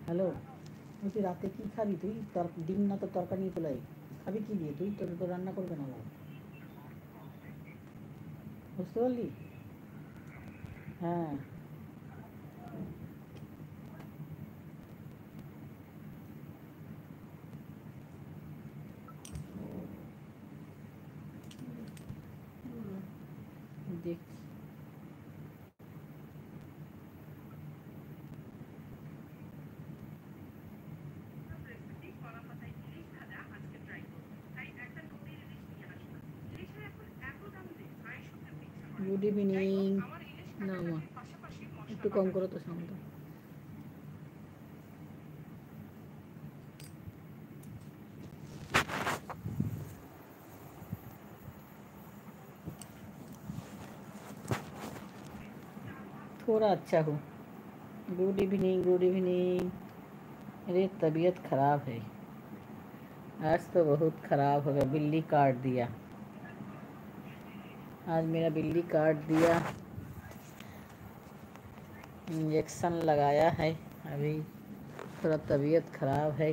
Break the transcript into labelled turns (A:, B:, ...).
A: Hello, তুই রাতে কি খাবি? তুই ডিম না তো তরকারি পোলাই খাবি কি দিয়ে? তুই তোর তো রান্না করবে না, বুঝতে পারলি? হ্যাঁ, দেখ। Good evening. না মা, একটু কম করো তো সাউন্ড। थोड़ा अच्छा हो। Good evening, good evening. मेरी तबीयत ख़राब है, आज तो बहुत ख़राब हो गया। बिल्ली काट दिया आज, मेरा बिल्ली काट दिया। इंजेक्शन लगाया है, अभी थोड़ा तबीयत ख़राब है।